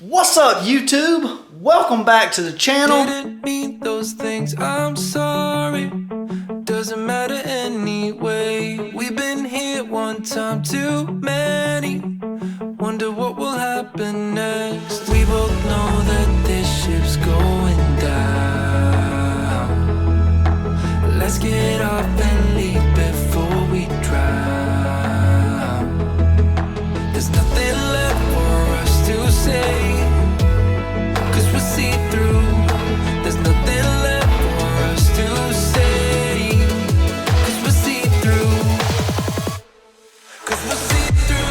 What's up, YouTube? Welcome back to the channel. Didn't mean those things, I'm sorry. Doesn't matter anyway. We've been here one time too many. Wonder what will happen next. We both know that this ship's going down. Let's get off and leave before we drown. There's nothing left for us to say, 'cause we'll see through. There's nothing left for us to say, 'cause we'll see through. 'Cause we'll see through.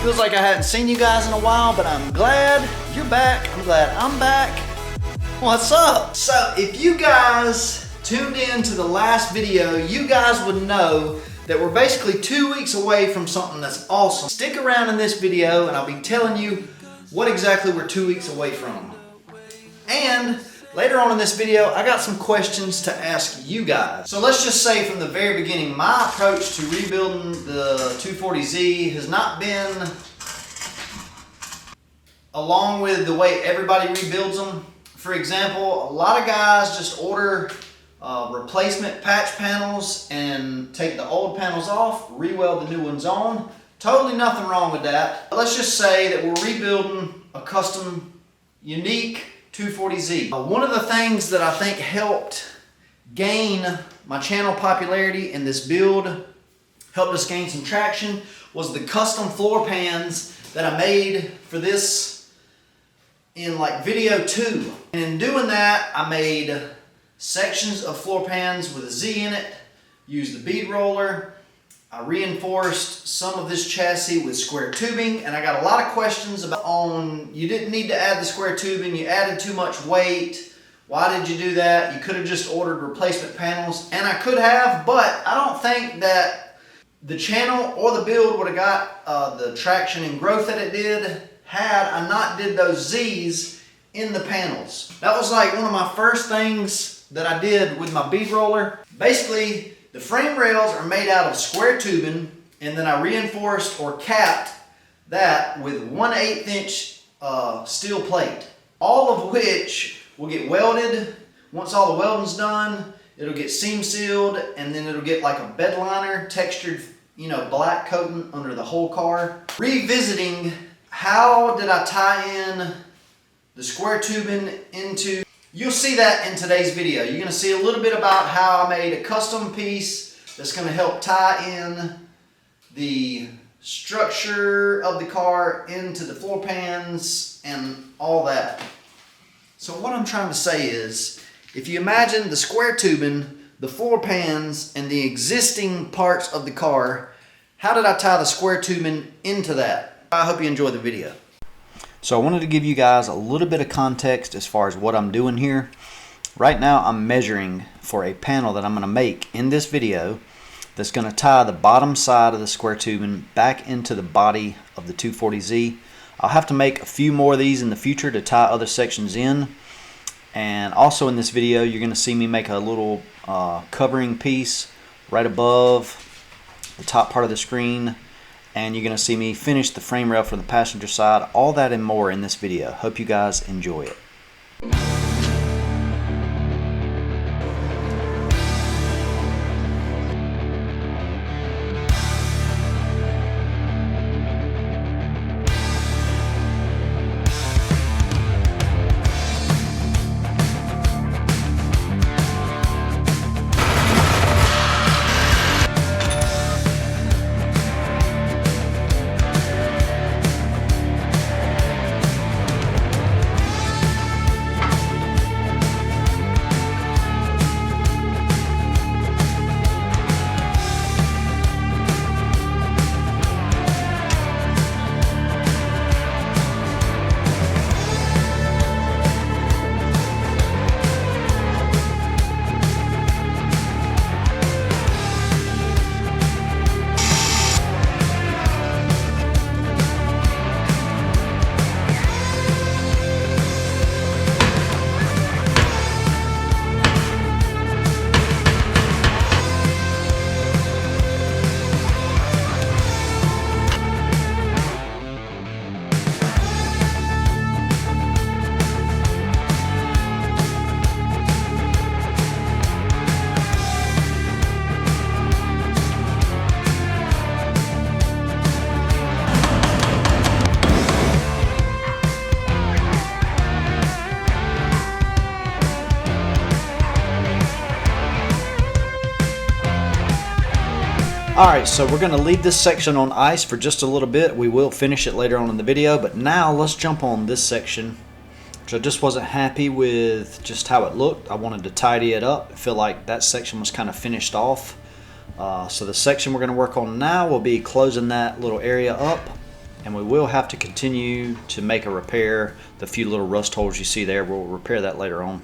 Feels like I hadn't seen you guys in a while, but I'm glad you're back. I'm glad I'm back. What's up? So if you guys tuned in to the last video, you guys would know that we're basically 2 weeks away from something that's awesome. Stick around in this video and I'll be telling you what exactly we're 2 weeks away from. And later on in this video, I got some questions to ask you guys. So let's just say from the very beginning, my approach to rebuilding the 240Z has not been along with the way everybody rebuilds them. For example, a lot of guys just order replacement patch panels and take the old panels off, re-weld the new ones on. Totally nothing wrong with that. Let's just say that we're rebuilding a custom, unique 240Z. One of the things that I think helped gain my channel popularity in this build, helped us gain some traction, was the custom floor pans that I made for this in like video 2. And in doing that, I made sections of floor pans with a Z in it, used the bead roller. I reinforced some of this chassis with square tubing, and I got a lot of questions about you didn't need to add the square tubing, you added too much weight. Why did you do that? You could have just ordered replacement panels, and I could have, but I don't think that the channel or the build would have got the traction and growth that it did had I not did those Z's in the panels. That was like one of my first things that I did with my bead roller. Basically, the frame rails are made out of square tubing, and then I reinforced or capped that with 1/8 inch steel plate, all of which will get welded. Once all the welding's done, it'll get seam sealed, and then it'll get like a bed liner, textured, black coating under the whole car. Revisiting, how did I tie in the square tubing into, you'll see that in today's video. You're gonna see a little bit about how I made a custom piece that's gonna help tie in the structure of the car into the floor pans and all that. So what I'm trying to say is, if you imagine the square tubing, the floor pans, and the existing parts of the car, how did I tie the square tubing into that? I hope you enjoy the video. So I wanted to give you guys a little bit of context as far as what I'm doing here. Right now I'm measuring for a panel that I'm going to make in this video that's going to tie the bottom side of the square tubing back into the body of the 240Z. I'll have to make a few more of these in the future to tie other sections in. And also in this video you're going to see me make a little covering piece right above the top part of the screen. And you're going to see me finish the frame rail for the passenger side. All that and more in this video. Hope you guys enjoy it. Alright, so we're going to leave this section on ice for just a little bit. We will finish it later on in the video, but now let's jump on this section, which I just wasn't happy with just how it looked. I wanted to tidy it up. I feel like that section was kind of finished off. So the section we're going to work on now will be closing that little area up, and we will have to continue to make a repair. The few little rust holes you see there, we'll repair that later on.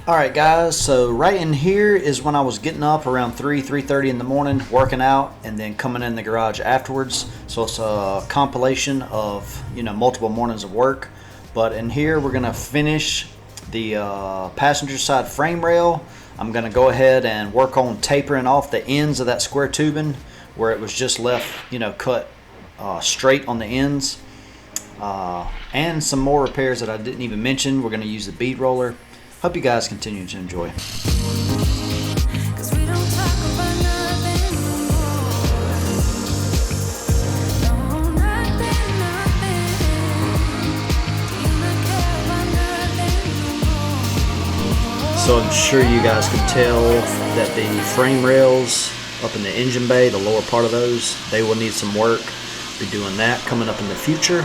Alright guys, so right in here is when I was getting up around 3:30 in the morning, working out, and then coming in the garage afterwards. So it's a compilation of, you know, multiple mornings of work. But in here we're going to finish the passenger side frame rail. I'm going to go ahead and work on tapering off the ends of that square tubing where it was just left, you know, cut straight on the ends. And some more repairs that I didn't even mention. We're going to use the bead roller. Hope you guys continue to enjoy. So I'm sure you guys can tell that the frame rails up in the engine bay, the lower part of those, they will need some work. Be doing that coming up in the future.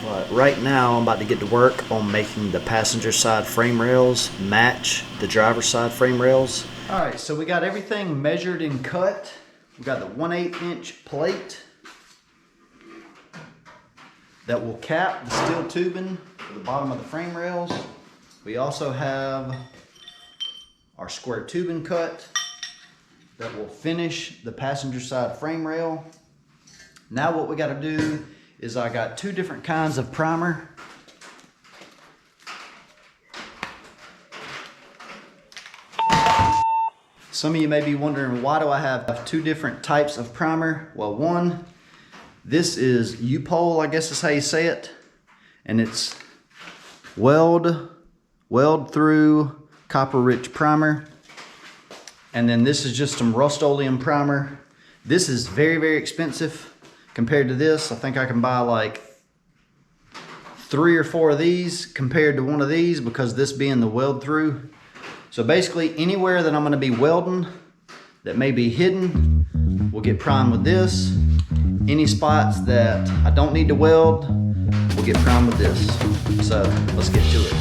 But right now I'm about to get to work on making the passenger side frame rails match the driver's side frame rails. Alright, so we got everything measured and cut. We got the 1/8 inch plate that will cap the steel tubing for the bottom of the frame rails. We also have our square tubing cut that will finish the passenger side frame rail. Now what we got to do is I got two different kinds of primer. Some of you may be wondering, why do I have two different types of primer? Well, one, this is UPOL, I guess is how you say it, and it's weld through copper rich primer. And then this is just some Rust-Oleum primer. This is very, very expensive. Compared to this, I think I can buy like 3 or 4 of these compared to one of these, because this being the weld through. So basically anywhere that I'm going to be welding that may be hidden will get primed with this. Any spots that I don't need to weld will get primed with this. So let's get to it.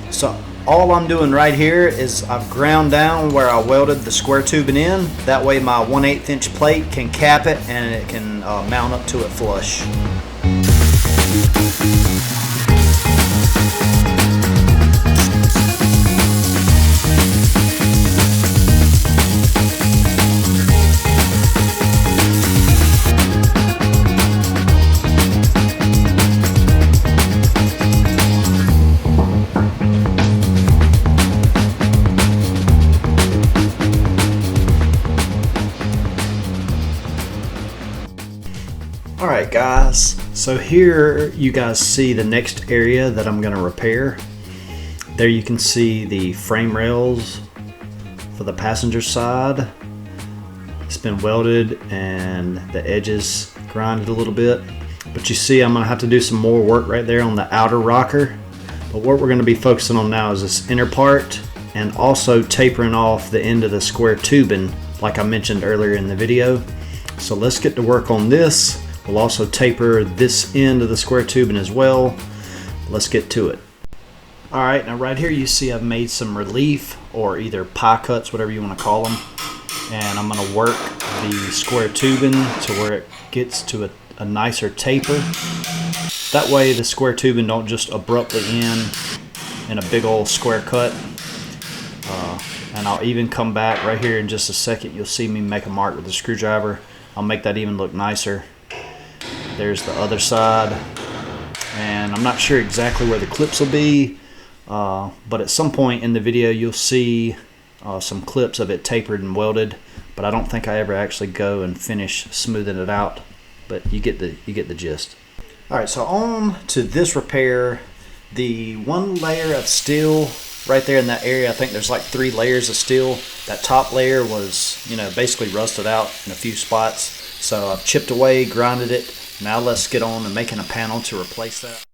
So all I'm doing right here is I've ground down where I welded the square tubing in. That way my 1/8 inch plate can cap it and it can mount up to it flush. Alright guys, so here you guys see the next area that I'm going to repair. There you can see the frame rails for the passenger side. It's been welded and the edges grinded a little bit. But you see I'm gonna have to do some more work right there on the outer rocker. But what we're gonna be focusing on now is this inner part and also tapering off the end of the square tubing like I mentioned earlier in the video. So let's get to work on this. We'll also taper this end of the square tubing as well. Let's get to it. All right, now right here you see I've made some relief or either pie cuts, whatever you want to call them. And I'm gonna work the square tubing to where it gets to a nicer taper. That way the square tubing don't just abruptly end in a big old square cut. And I'll even come back right here in just a second. You'll see me make a mark with a screwdriver. I'll make that even look nicer. There's the other side. And I'm not sure exactly where the clips will be, but at some point in the video you'll see some clips of it tapered and welded, but I don't think I ever actually go and finish smoothing it out, but you get the gist. All right, so on to this repair. The one layer of steel right there in that area, I think there's like 3 layers of steel. That top layer was, basically rusted out in a few spots. So I've chipped away, grinded it. Now let's get on to making a panel to replace that.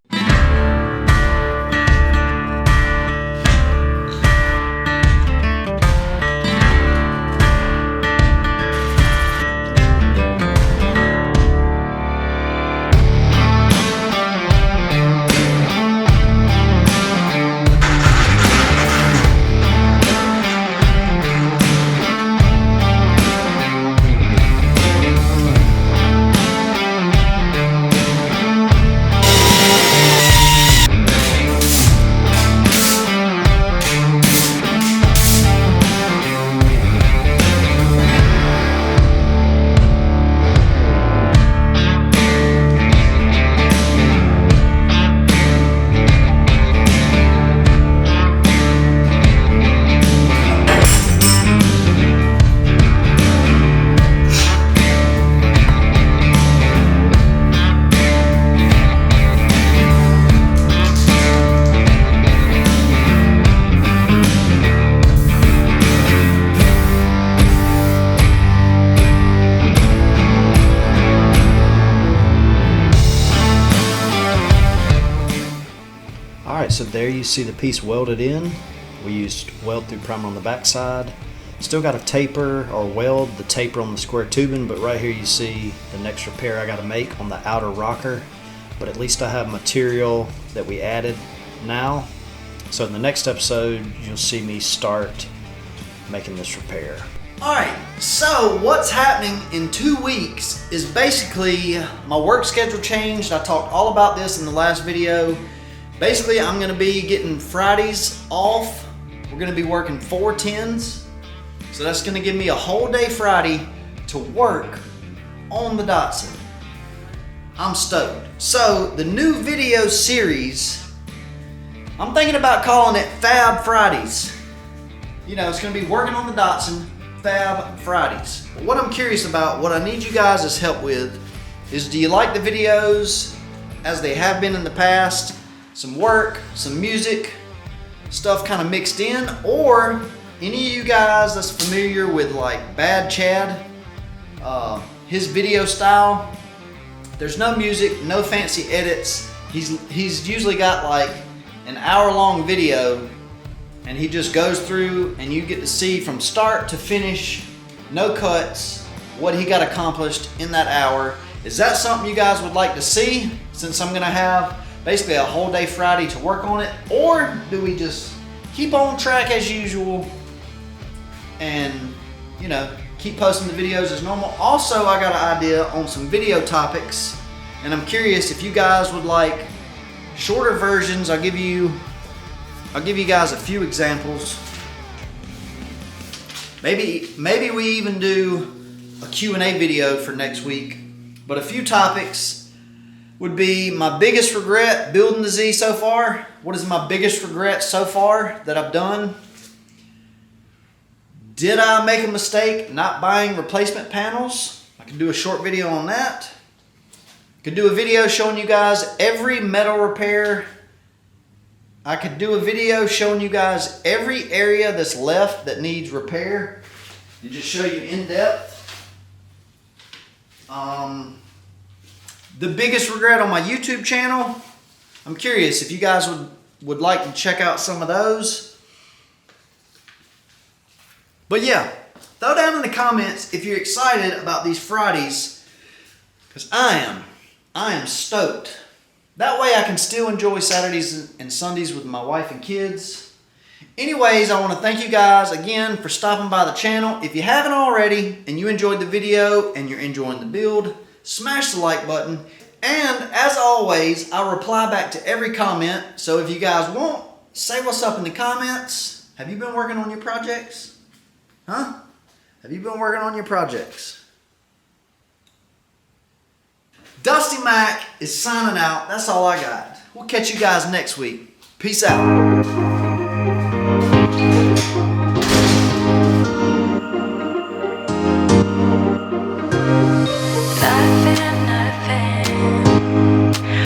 So there you see the piece welded in. We used weld through primer on the back side. Still got to taper or weld the taper on the square tubing, but right here you see the next repair I got to make on the outer rocker. But at least I have material that we added now. So in the next episode you'll see me start making this repair. Alright, so what's happening in 2 weeks is basically my work schedule changed. I talked all about this in the last video. Basically, I'm gonna be getting Fridays off. We're gonna be working 410s. So that's gonna give me a whole day Friday to work on the Datsun. I'm stoked. So the new video series, I'm thinking about calling it Fab Fridays. It's gonna be working on the Datsun, Fab Fridays. But what I'm curious about, what I need you guys' help with, is do you like the videos as they have been in the past? Some work, some music, stuff kind of mixed in, or any of you guys that's familiar with like Bad Chad, his video style, there's no music, no fancy edits. He's usually got like an hour-long video and he just goes through and you get to see from start to finish, no cuts, what he got accomplished in that hour. Is that something you guys would like to see, since I'm gonna have basically a whole day Friday to work on it? Or do we just keep on track as usual and keep posting the videos as normal? Also, I got an idea on some video topics and I'm curious if you guys would like shorter versions. I'll give you guys a few examples. Maybe we even do a Q&A video for next week. But a few topics would be my biggest regret building the Z so far. What is my biggest regret so far that I've done? Did I make a mistake not buying replacement panels? I could do a short video on that. Could do a video showing you guys every metal repair. I could do a video showing you guys every area that's left that needs repair and just show you in depth. The biggest regret on my YouTube channel, I'm curious if you guys would like to check out some of those. But yeah, throw down in the comments if you're excited about these Fridays, because I am stoked. That way I can still enjoy Saturdays and Sundays with my wife and kids. Anyways, I want to thank you guys again for stopping by the channel. If you haven't already and you enjoyed the video and you're enjoying the build, smash the like button. And as always, I reply back to every comment. So if you guys want, say what's up in the comments. Have you been working on your projects? Huh? Have you been working on your projects? Dusty Mac is signing out. That's all I got. We'll catch you guys next week. Peace out.